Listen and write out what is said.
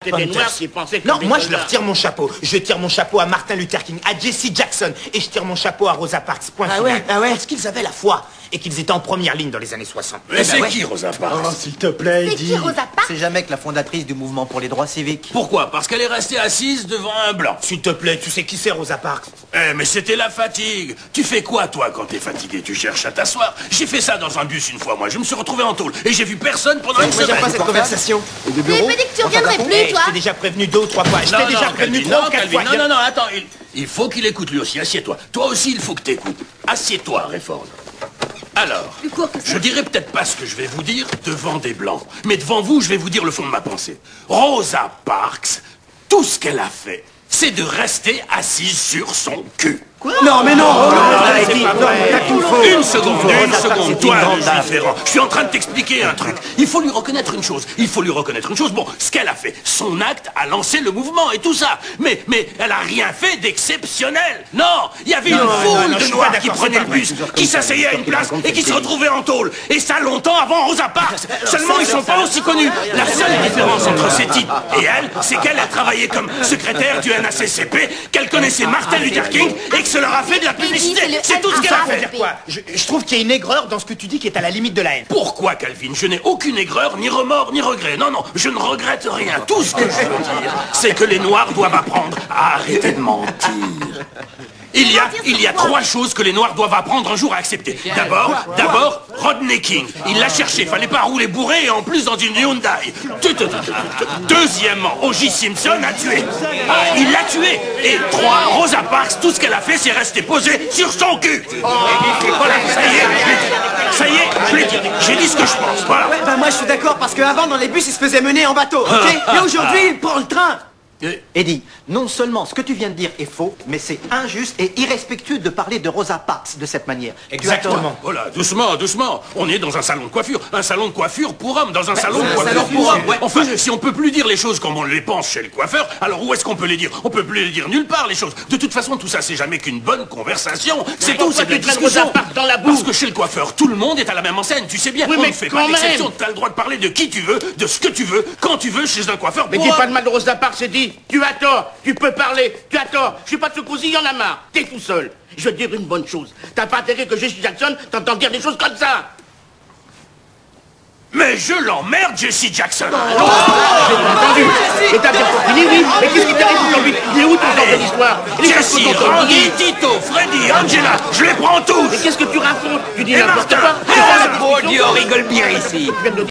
C'était des noirs qui pensaient que... Non, moi je leur tire mon chapeau. Je tire mon chapeau à Martin Luther King, à Jesse Jackson, et je tire mon chapeau à Rosa Parks. Point final. Parce qu'ils avaient la foi, et qu'ils étaient en première ligne dans les années 60. Mais c'est qui Rosa Parks? Oh, s'il te plaît, C'est qui Rosa Parks? C'est jamais que la fondatrice du mouvement pour les droits civiques. Pourquoi? Parce qu'elle est restée assise devant un blanc. S'il te plaît, tu sais qui c'est Rosa Parks? Mais c'était la fatigue. Tu fais quoi, toi, quand t'es fatigué? Tu cherches à t'asseoir? J'ai fait ça dans un bus une fois, moi. Je me suis retrouvé en tôle, et j'ai vu personne pendant une semaine. J'aime pas cette conversation. Tu m'avais pas dit que tu reviendrais plus, toi. Je t'ai déjà prévenu 2 ou 3 fois. Je t'ai déjà prévenu 3 ou 4 fois. Non, attends. Il faut qu'il écoute lui aussi. Assieds-toi. Toi aussi, il faut que t'écoutes. Assieds-toi, Rayford. Alors, je dirai peut-être pas ce que je vais vous dire devant des blancs. Mais devant vous, je vais vous dire le fond de ma pensée. Rosa Parks, tout ce qu'elle a fait, c'est de rester assise sur son cul. Quoi? Non, mais non! Une seconde, toi, le différent. Je suis en train de t'expliquer un truc. Il faut lui reconnaître une chose. Bon, ce qu'elle a fait, son acte a lancé le mouvement et tout ça. Mais elle a rien fait d'exceptionnel. Non, il y avait une foule de noirs qui prenaient le bus, qui s'asseyaient à une place et qui se retrouvaient en tôle. Et ça longtemps avant Rosa Parks. Seulement, ils sont pas aussi connus. La seule différence entre ces types et elle, c'est qu'elle a travaillé comme secrétaire du NAACP, qu'elle connaissait Martin Luther King et que ça leur a fait de la publicité. C'est tout ce qu'elle a fait. Dire quoi? Je trouve qu'il y a une aigreur dans ce que tu dis qui est à la limite de la haine. Pourquoi, Calvin? Je n'ai aucune aigreur, ni remords, ni regret. Non, je ne regrette rien. Tout ce que je veux dire, c'est que les Noirs doivent apprendre à arrêter de mentir. Il y a 3 choses que les Noirs doivent apprendre un jour à accepter. D'abord, Rodney King. Il l'a cherché, fallait pas rouler bourré et en plus dans une Hyundai. Deuxièmement, O.J. Simpson a tué. Il l'a tué. Et 3, Rosa Parks, tout ce qu'elle a fait, c'est rester posée sur son cul. Voilà, ça y est, je l'ai dit. J'ai dit ce que je pense, voilà. Ouais, bah moi je suis d'accord parce qu'avant dans les bus il se faisait mener en bateau, ok? Et aujourd'hui il prend le train. Eddie, non seulement ce que tu viens de dire est faux, mais c'est injuste et irrespectueux de parler de Rosa Parks de cette manière. Exactement. Voilà, doucement. On est dans un salon de coiffure. Un salon de coiffure pour hommes, dans un salon de coiffure pour hommes. Enfin, si on peut plus dire les choses comme on les pense chez le coiffeur, alors où est-ce qu'on peut les dire? On peut plus les dire nulle part, les choses. De toute façon, tout ça, c'est jamais qu'une bonne conversation. C'est tout, c'est une discussion. Dans la boue. Parce que chez le coiffeur, tout le monde est à la même enseigne. Tu sais bien, Oui, on mais ne fait pas quand d'exception. même. T'as le droit de parler de qui tu veux, de ce que tu veux, quand tu veux, chez un coiffeur Mais pour dis hommes. pas de mal de Rosa Parks, c'est dit. Tu as tort. Tu peux parler. Tu as tort. Je suis pas de ce cousin, il y en a marre. T'es tout seul. Je veux te dire une bonne chose. T'as pas intérêt que Jesse Jackson t'entende dire des choses comme ça. Mais je l'emmerde, Jesse Jackson. J'ai entendu. Et t'as bien compris, oui. Mais qu'est-ce qui t'arrive aujourd'hui? Il est où ton sens de l'histoire? Jesse, Randy, Tito, Freddy, Angela, je les prends tous. Mais qu'est-ce que tu racontes? Tu dis n'importe quoi. Dieu, on rigole bien ici.